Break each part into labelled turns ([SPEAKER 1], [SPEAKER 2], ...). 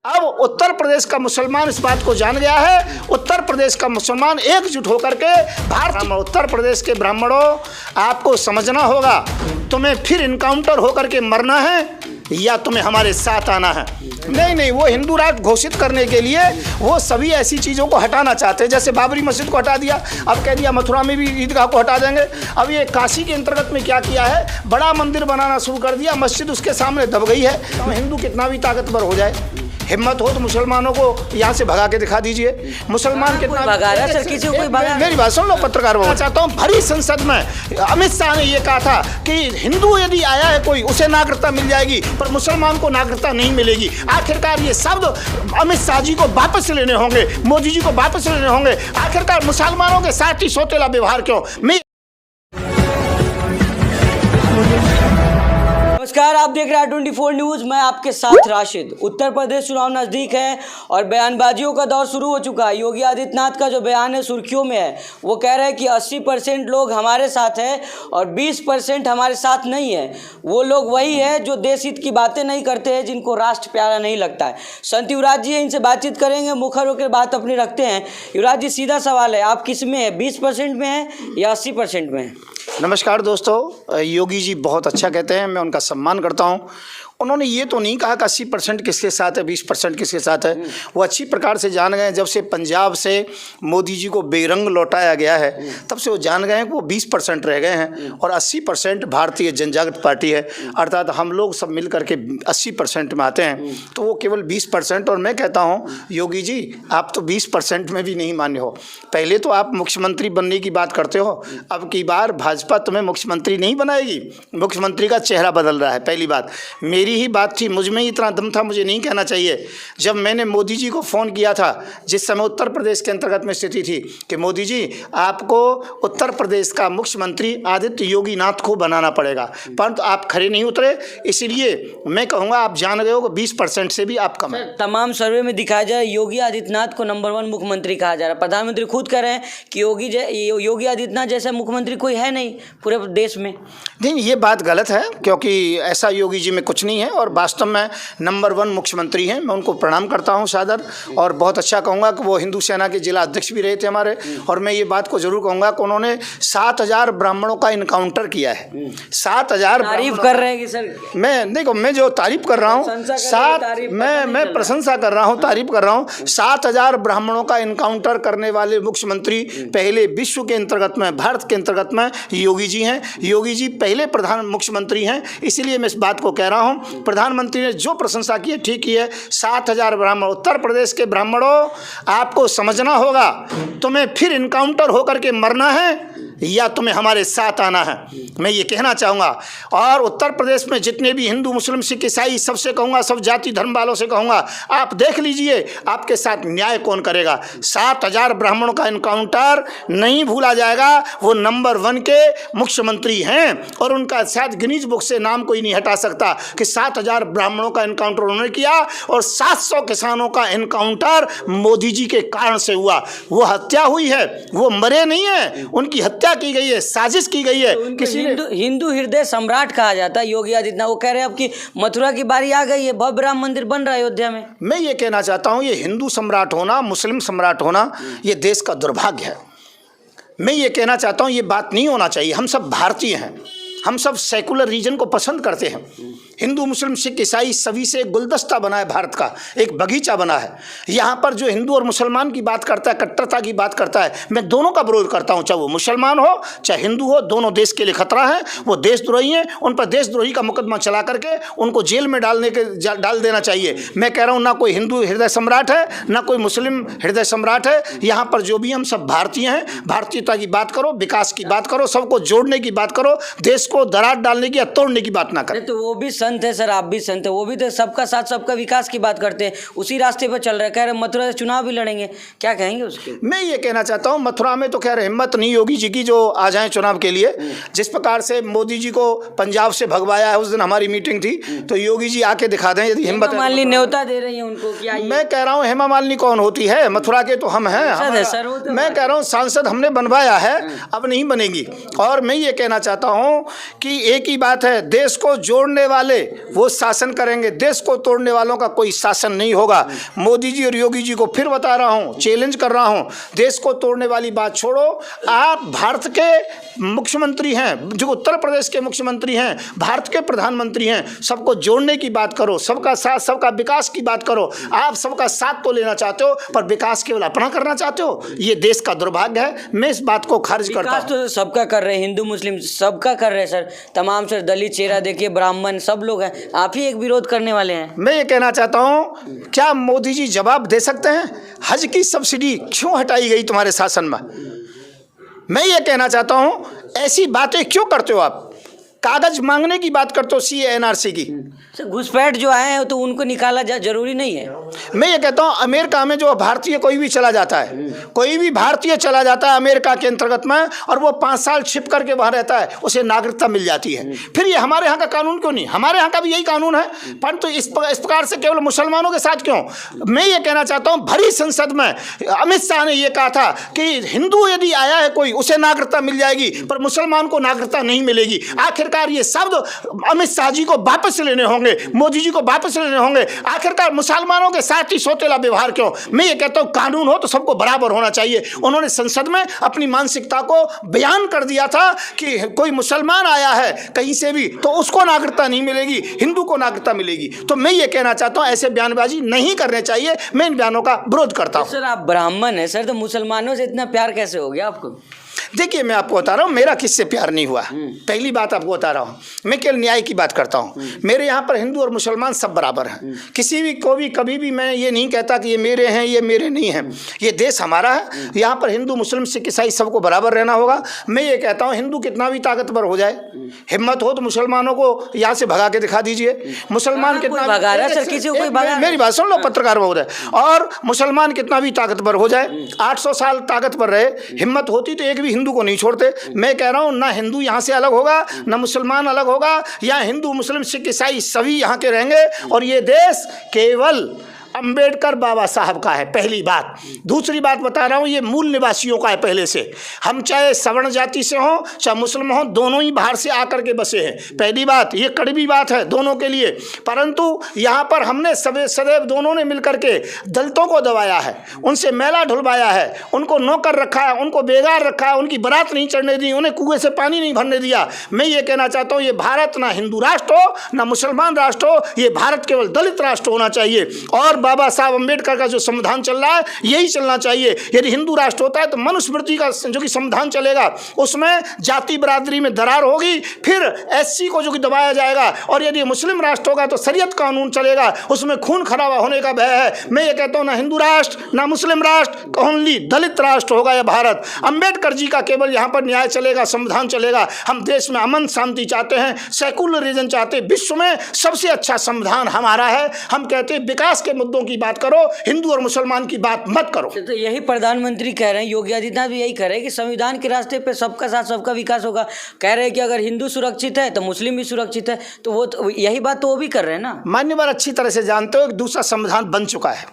[SPEAKER 1] अब उत्तर प्रदेश का मुसलमान इस बात को जान गया है। उत्तर प्रदेश का मुसलमान एकजुट होकर के भारत उत्तर प्रदेश के ब्राह्मणों, आपको समझना होगा, तुम्हें फिर इनकाउंटर होकर के मरना है या तुम्हें हमारे साथ आना है। नहीं, वो हिंदू राष्ट्र घोषित करने के लिए वो सभी ऐसी चीज़ों को हटाना चाहते हैं। जैसे बाबरी मस्जिद को हटा दिया, अब कह दिया मथुरा में भी ईदगाह को हटा देंगे। अब ये काशी के अंतर्गत में क्या किया है, बड़ा मंदिर बनाना शुरू कर दिया, मस्जिद उसके सामने दब गई है। तो हिंदू कितना भी ताकतवर हो जाए, हिम्मत हो तो मुसलमानों को यहाँ से भगा के दिखा दीजिए। मुसलमान कितना
[SPEAKER 2] भगा रहा है सर, किसी को कोई भगा।
[SPEAKER 1] मेरी बात सुन लो पत्रकार बाबू, चाहता हूँ भरी संसद में अमित शाह ने ये कहा था कि हिंदू यदि आया है कोई, उसे नागरिकता मिल जाएगी, पर मुसलमान को नागरिकता नहीं मिलेगी। आखिरकार ये शब्द अमित शाह जी को वापस लेने होंगे, मोदी जी को वापस लेने होंगे। आखिरकार मुसलमानों के साथ ही सौतेला व्यवहार क्यों?
[SPEAKER 2] नमस्कार, आप देख रहे हैं 24 न्यूज़। मैं आपके साथ राशिद। उत्तर प्रदेश चुनाव नज़दीक है और बयानबाजियों का दौर शुरू हो चुका है। योगी आदित्यनाथ का जो बयान है सुर्खियों में है। वो कह रहे हैं कि 80% लोग हमारे साथ हैं और 20% हमारे साथ नहीं है। वो लोग वही है जो देश हित की बातें नहीं करते हैं, जिनको राष्ट्र प्यारा नहीं लगता है। संत युवराज जी है, इनसे बातचीत करेंगे, मुखर होकर बात अपनी रखते हैं। युवराज जी, सीधा सवाल है, आप किस में है, 20% में है या 80% में है?
[SPEAKER 1] नमस्कार दोस्तों, योगी जी बहुत अच्छा कहते हैं, मैं उनका सम्मान करता हूं। उन्होंने ये तो नहीं कहा कि 80% किसके साथ है, 20% किसके साथ है। वो अच्छी प्रकार से जान गए, जब से पंजाब से मोदी जी को बेरंग लौटाया गया है तब से वो जान गए हैं कि वो 20% रह गए हैं और 80% भारतीय जनजागृत पार्टी है। अर्थात हम लोग सब मिल करके 80% में आते हैं, तो वो केवल 20%। और मैं कहता हूँ योगी जी, आप तो 20% में भी नहीं मान्य हो। पहले तो आप मुख्यमंत्री बनने की बात करते हो, अब की बार भाजपा तुम्हें मुख्यमंत्री नहीं बनाएगी। मुख्यमंत्री का चेहरा बदल रहा है। पहली बात, मेरी ही बात थी, मुझ में ही इतना दम था, मुझे नहीं कहना चाहिए। जब मैंने मोदी जी को फ़ोन किया था, जिस समय उत्तर प्रदेश के अंतर्गत में स्थिति थी कि मोदी जी आपको उत्तर प्रदेश का मुख्यमंत्री आदित्य योगी नाथ को बनाना पड़ेगा, परंतु आप खड़े नहीं उतरे। इसलिए मैं कहूँगा आप जान गए हो कि 20% से भी आप कम है।
[SPEAKER 2] तमाम सर्वे में दिखाया जाए योगी आदित्यनाथ को नंबर 1 मुख्यमंत्री कहा जा रहा है। प्रधानमंत्री खुद कह रहे हैं कि योगी आदित्यनाथ जैसा मुख्यमंत्री कोई है नहीं पूरे देश में।
[SPEAKER 1] नहीं, ये बात गलत है, क्योंकि ऐसा योगी जी में कुछ नहीं है और वास्तव में नंबर 1 मुख्यमंत्री हैं। मैं उनको प्रणाम करता हूं सादर, और बहुत अच्छा कहूँगा कि वो हिंदू सेना के जिला अध्यक्ष भी रहे थे हमारे। और मैं ये बात को जरूर कहूँगा कि उन्होंने 7000 ब्राह्मणों का इनकाउंटर किया है। 7000
[SPEAKER 2] तारीफ कर रहे हैं कि सर,
[SPEAKER 1] मैं देखो, मैं जो तारीफ कर रहा हूँ, मैं प्रशंसा कर रहा हूँ, तारीफ कर रहा हूँ। 7000 ब्राह्मणों का इनकाउंटर करने वाले मुख्यमंत्री पहले विश्व के अंतर्गत में, भारत के अंतर्गत में योगी जी हैं। योगी जी पहले प्रधान मुख्यमंत्री हैं, इसलिए मैं इस बात को कह रहा हूँ। प्रधानमंत्री ने जो प्रशंसा की है ठीक ही है। 7000 ब्राह्मण, उत्तर प्रदेश के ब्राह्मणों, आपको समझना होगा, तुम्हें फिर इनकाउंटर होकर के मरना है या तुम्हें हमारे साथ आना है, मैं ये कहना चाहूँगा। और उत्तर प्रदेश में जितने भी हिंदू, मुस्लिम, सिख, ईसाई, सबसे कहूँगा, सब जाति धर्म वालों से कहूँगा, आप देख लीजिए आपके साथ न्याय कौन करेगा। 7000 ब्राह्मणों का इनकाउंटर नहीं भूला जाएगा। वो नंबर 1 के मुख्यमंत्री हैं और उनका शायद गिनीज बुक से नाम कोई नहीं हटा सकता कि 7000 ब्राह्मणों का इनकाउंटर उन्होंने किया और 700 किसानों का इनकाउंटर मोदी जी के कारण से हुआ। वो हत्या हुई है, वो मरे नहीं है, उनकी हत्या की गई है, साजिश की गई है।
[SPEAKER 2] तो किसी हिंदू हृदय सम्राट कहा जाता है योगी आदित्यनाथ। वो कह रहे हैं अब कि मथुरा की बारी आ गई है, भव्य राम मंदिर बन रहा है अयोध्या में।
[SPEAKER 1] मैं ये कहना चाहता हूँ, ये हिंदू सम्राट होना, मुस्लिम सम्राट होना, ये देश का दुर्भाग्य है। मैं ये कहना चाहता हूँ, ये बात नहीं होना चाहिए। हम सब भारतीय हैं, हम सब सेकुलर रीजन को पसंद करते हैं। हिंदू, मुस्लिम, सिख, ईसाई सभी से एक गुलदस्ता बना है, भारत का एक बगीचा बना है। यहाँ पर जो हिंदू और मुसलमान की बात करता है, कट्टरता की बात करता है, मैं दोनों का विरोध करता हूँ। चाहे वो मुसलमान हो चाहे हिंदू हो, दोनों देश के लिए खतरा है। वो देशद्रोही हैं, उन पर देशद्रोही का मुकदमा चला करके उनको जेल में डाल देना चाहिए। मैं कह रहा हूँ, ना कोई हिंदू हृदय सम्राट है, ना कोई मुस्लिम हृदय सम्राट है। यहाँ पर जो भी हम सब भारतीय हैं, भारतीयता की बात करो, विकास की बात करो, सबको जोड़ने की बात करो, देश को दरार डालने की या तोड़ने की बात ना करें।
[SPEAKER 2] तो वो भी संत है सर, आप भी संत है, वो भी तो सबका साथ सबका विकास की बात करते हैं, उसी रास्ते पर चल रहे हैं। कह रहे मथुरा से चुनाव भी लड़ेंगे, क्या कहेंगे उसके?
[SPEAKER 1] मैं ये कहना चाहता हूँ, मथुरा में तो खैर हिम्मत नहीं योगी जी की जो आ जाए चुनाव के लिए। जिस प्रकार से मोदी जी को पंजाब से भगवाया है, उस दिन हमारी मीटिंग थी, तो योगी जी आके दिखा दें यदि हिम्मत है।
[SPEAKER 2] हेमा मालिनी न्योता दे रही है उनको, क्या?
[SPEAKER 1] मैं कह रहा हूँ, हेमा मालिनी कौन होती है? मथुरा के तो हम हैं। मैं कह रहा हूँ सांसद हमने बनवाया है, अब नहीं बनेगी। और मैं ये कहना चाहता हूँ कि एक ही बात है, देश को जोड़ने वाले वाले वो शासन करेंगे, देश को तोड़ने वालों का कोई शासन नहीं होगा। मोदी जी और योगी जी को फिर बता रहा हूँ, चैलेंज कर रहा हूँ, देश को तोड़ने वाली बात छोड़ो। आप भारत के मुख्यमंत्री हैं, जो उत्तर प्रदेश के मुख्यमंत्री हैं, भारत के प्रधानमंत्री हैं, सबको जोड़ने की बात करो, सबका साथ सबका विकास की बात करो। आप सबका साथ तो लेना चाहते हो पर विकास केवल अपना करना चाहते हो, ये देश का दुर्भाग्य है। मैं इस बात को खारिज करता हूँ।
[SPEAKER 2] तो सबका कर रहे हैं, हिंदू मुस्लिम सबका कर रहे हैं सर, तमाम सर, दलित चेहरा देखिए, ब्राह्मण सब लोग हैं, आप ही एक विरोध करने वाले हैं।
[SPEAKER 1] मैं ये कहना चाहता हूँ, क्या मोदी जी जवाब दे सकते हैं? हज की सब्सिडी क्यों हटाई गई तुम्हारे शासन में? मैं ये कहना चाहता हूँ, ऐसी बातें क्यों करते हो आप? कागज मांगने की बात करते हो सीए एनआरसी की।
[SPEAKER 2] सर घुसपैठ जो आए हैं तो उनको निकाला जरूरी नहीं है।
[SPEAKER 1] मैं ये कहता हूँ, अमेरिका में जो भारतीय कोई भी चला जाता है, कोई भी भारतीय चला जाता है अमेरिका के अंतर्गत में, और वो 5 साल छिप करके वहाँ रहता है, उसे नागरिकता मिल जाती है। फिर ये हमारे यहाँ का कानून क्यों नहीं? हमारे यहाँ का भी यही कानून है, परंतु इस प्रकार से केवल मुसलमानों के साथ क्यों? मैं ये कहना चाहता हूँ, भरी संसद में अमित शाह ने ये कहा था कि हिंदू यदि आया है कोई, उसे नागरिकता मिल जाएगी, पर मुसलमान को नागरिकता नहीं मिलेगी। आखिरकार ये शब्द अमित शाह जी को वापस लेने होंगे, मोदी जी को वापस लेने होंगे। आखिरकार मुसलमानों के साथ ही सौतेला व्यवहार क्यों? मैं ये कहता हूँ, कानून हो तो सबको बराबर होना चाहिए। उन्होंने संसद में अपनी मानसिकता को बयान कर दिया था कि कोई मुसलमान आया है कहीं से भी तो उसको नागरिकता नहीं मिलेगी, हिंदू को नागरिकता मिलेगी। तो मैं ये कहना चाहता हूँ, ऐसे बयानबाजी नहीं करने चाहिए। मैं इन बयानों का विरोध करता हूँ।
[SPEAKER 2] सर आप ब्राह्मण हैं सर, तो मुसलमानों से इतना प्यार कैसे हो गया आपको?
[SPEAKER 1] देखिए, मैं आपको बता रहा हूँ, मेरा किससे प्यार नहीं हुआ। पहली बात आपको बता रहा हूँ, मैं केवल न्याय की बात करता हूँ। मेरे यहाँ पर हिंदू और मुसलमान सब बराबर हैं। किसी भी को भी कभी भी मैं ये नहीं कहता कि ये मेरे हैं, ये मेरे नहीं हैं। ये देश हमारा है, यहाँ पर हिंदू मुस्लिम सिख ईसाई सबको बराबर रहना होगा। मैं ये कहता हूँ, हिंदू कितना भी ताकतवर हो जाए, हिम्मत हो तो मुसलमानों को यहाँ से भगा के दिखा दीजिए। मुसलमान कितना
[SPEAKER 2] भगा रहा है सर, किसी को कोई भगा?
[SPEAKER 1] मेरी बात सुन लो पत्रकार महोदय, और मुसलमान कितना भी ताकतवर हो जाए, 800 साल ताकतवर रहे, हिम्मत होती तो एक भी हिंदू को नहीं छोड़ते। मैं कह रहा हूं, ना हिंदू यहां से अलग होगा, ना मुसलमान अलग होगा, या हिंदू मुस्लिम सिख ईसाई सभी यहां के रहेंगे, और ये देश केवल अंबेडकर बाबा साहब का है। पहली बात। दूसरी बात बता रहा हूँ, ये मूल निवासियों का है पहले से। हम चाहे सवर्ण जाति से हों चाहे मुस्लिम हों, दोनों ही बाहर से आकर के बसे हैं। पहली बात, ये कड़वी बात है दोनों के लिए, परंतु यहाँ पर हमने सदैव दोनों ने मिलकर के दलितों को दबाया है, उनसे मैला ढुलवाया है, उनको नौकर रखा है, उनको बेगार रखा है, उनकी बारात नहीं चढ़ने दी, उन्हें कुएं से पानी नहीं भरने दिया। मैं ये कहना चाहता हूँ, ये भारत ना हिंदू राष्ट्र हो ना मुसलमान राष्ट्र हो, ये भारत केवल दलित राष्ट्र होना चाहिए। और बाबा साहब अम्बेडकर का जो संविधान चल रहा है यही चलना चाहिए। यदि हिंदू राष्ट्र होता है तो मनुस्मृति का जो कि संविधान चलेगा, उसमें जाति बरादरी में दरार होगी, फिर एससी को जो कि दबाया जाएगा, और यदि मुस्लिम राष्ट्र होगा तो शरीयत कानून चलेगा, उसमें खून खराबा होने का भय है। मैं ये कहता हूँ, ना हिंदू राष्ट्र ना मुस्लिम राष्ट्र, ओनली दलित राष्ट्र होगा यह भारत। अम्बेडकर जी का केवल यहाँ पर न्याय चलेगा, संविधान चलेगा। हम देश में अमन शांति चाहते हैं, सेकुलरिज्म चाहते हैं, विश्व में सबसे अच्छा संविधान हमारा है। हम कहते हैं विकास के मुद्दों की बात करो, हिंदू और मुसलमान की बात मत करो।
[SPEAKER 2] तो यही प्रधानमंत्री कह रहे हैं, योगी आदित्यनाथ भी यही कह रहे हैं कि संविधान के रास्ते पे सबका साथ सबका विकास होगा। कह रहे हैं कि अगर हिंदू सुरक्षित है तो मुस्लिम भी सुरक्षित है, तो वो तो यही बात तो वो भी कर रहे हैं ना।
[SPEAKER 1] मान्यवर अच्छी तरह से जानते हो, एक दूसरा संविधान बन चुका है,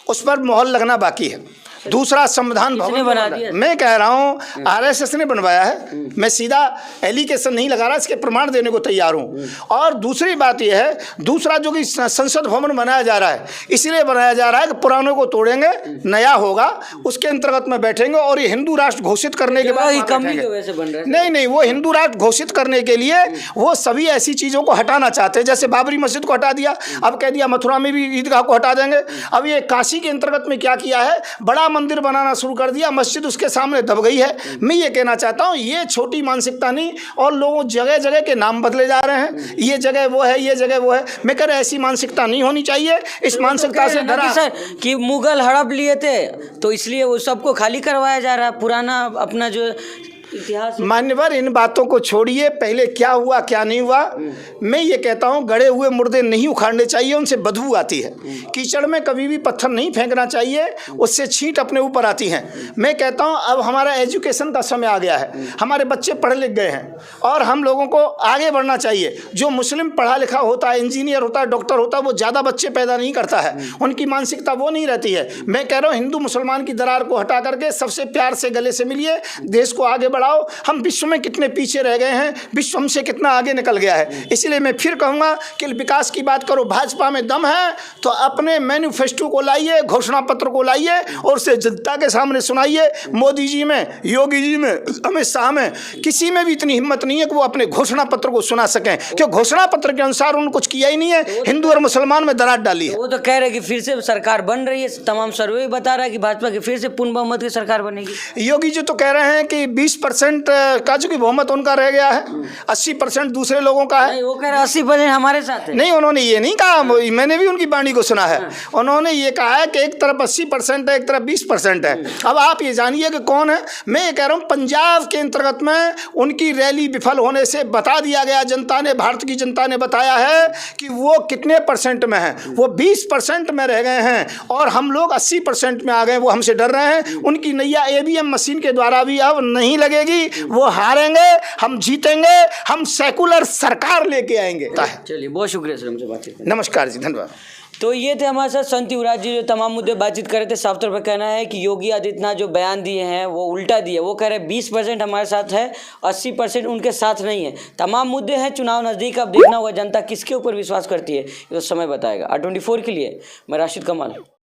[SPEAKER 1] उस पर मोहर लगना बाकी है। दूसरा संविधान
[SPEAKER 2] बना दिया।
[SPEAKER 1] मैं कह रहा हूँ आरएसएस ने बनवाया है, मैं सीधा एलिगेशन नहीं लगा रहा, इसके प्रमाण देने को तैयार हूँ। और दूसरी बात यह है, दूसरा जो कि संसद भवन बनाया जा रहा है, इसलिए बनाया जा रहा है कि पुराने को तोड़ेंगे, नया होगा, उसके अंतर्गत में बैठेंगे, और ये हिंदू राष्ट्र घोषित करने के बाद नहीं, वो हिंदू राष्ट्र घोषित करने के लिए वो सभी ऐसी चीज़ों को हटाना चाहते हैं। जैसे बाबरी मस्जिद को हटा दिया, अब कह दिया मथुरा में भी ईदगाह को हटा देंगे। अब ये काशी के अंतर्गत में क्या किया है, बड़ा मंदिर बनाना शुरू कर दिया, मस्जिद उसके सामने दब गई है। मैं ये कहना चाहता हूँ, ये छोटी मानसिकता नहीं, और लोगों जगह जगह के नाम बदले जा रहे हैं, ये जगह वो है, ये जगह वो है। मैं कह रहा ऐसी मानसिकता नहीं होनी चाहिए। इस मानसिकता से डरा
[SPEAKER 2] सर कि मुगल हड़प लिए थे तो इसलिए वो सबको खाली करवाया जा रहा है, पुराना अपना जो इतिहास।
[SPEAKER 1] मान्यवर, इन बातों को छोड़िए, पहले क्या हुआ क्या नहीं हुआ। मैं ये कहता हूँ, गड़े हुए मुर्दे नहीं उखाड़ने चाहिए, उनसे बदबू आती है। कीचड़ में कभी भी पत्थर नहीं फेंकना चाहिए, उससे छींट अपने ऊपर आती हैं। मैं कहता हूँ, अब हमारा एजुकेशन का समय आ गया है, हमारे बच्चे पढ़ लिख गए हैं, और हम लोगों को आगे बढ़ना चाहिए। जो मुस्लिम पढ़ा लिखा होता है, इंजीनियर होता है, डॉक्टर होता है, वो ज़्यादा बच्चे पैदा नहीं करता है, उनकी मानसिकता वो नहीं रहती है। मैं कह रहा हूँ, हिंदू मुसलमान की दरार को हटा करके सबसे प्यार से गले से मिलिए, देश को आगे बढ़ाओ, हम विश्व में कितने पीछे रह गए हैं, विश्व हमसे कितना आगे निकल गया है। इसलिए मैं फिर कहूँगा कि विकास की बात करो, भाजपा में दम है तो अपने मैनिफेस्टो को लाइए, घोषणा पत्र को लाइए और उसे जनता के सामने सुनाइए। मोदी जी में, योगी जी में, अमित शाह में, किसी में भी इतनी हिम्मत नहीं है कि वो अपने घोषणा पत्र को सुना सकें, क्योंकि घोषणा पत्र के अनुसार उन्होंने कुछ किया ही नहीं है, हिंदू और मुसलमान में दरार डाली है।
[SPEAKER 2] वो तो कह रहे हैं कि फिर से सरकार बन रही है, तमाम सर्वे बता रहा है कि भाजपा की फिर से पूर्ण बहुमत की सरकार बनेगी।
[SPEAKER 1] योगी जी तो कह रहे हैं कि 20% का जो कि बहुमत उनका रह गया है, 80% दूसरे लोगों का है।
[SPEAKER 2] नहीं, वो कह रहे हैं 80% हमारे साथ है।
[SPEAKER 1] नहीं, उन्होंने ये नहीं कहा, मैंने भी उनकी वाणी को सुना है। उन्होंने ये कहा है कि एक तरफ 80% है, एक तरफ 20% है। अब आप ये जानिए कि कौन है। मैं ये कह रहा हूँ, पंजाब के अंतर्गत में उनकी रैली विफल होने से बता दिया गया, जनता ने, भारत की जनता ने बताया है कि वो कितने % में है। वो 20% में रह गए हैं और हम लोग 80% में आ गए। वो हमसे डर रहे हैं। उनकी नैया EVM मशीन के द्वारा भी अब नहीं लगेगी। वो हारेंगे, हम जीतेंगे, हम सेकुलर सरकार लेके आएंगे।
[SPEAKER 2] चलिए, बहुत शुक्रिया सर हमसे बातचीत करने।
[SPEAKER 1] नमस्कार जी, धन्यवाद।
[SPEAKER 2] तो ये थे हमारे साथ संत युवराज जी, जो तमाम मुद्दे बातचीत कर रहे थे। साफ तौर पर कहना है कि योगी आदित्यनाथ जो बयान दिए हैं वो उल्टा दिए। वो कह रहे हैं 20% हमारे साथ है, 80% उनके साथ नहीं है। तमाम मुद्दे हैं, चुनाव नज़दीक, अब देखना होगा जनता किसके ऊपर विश्वास करती है, ये तो समय बताएगा। R24 के लिए मैं राशिद कमाल।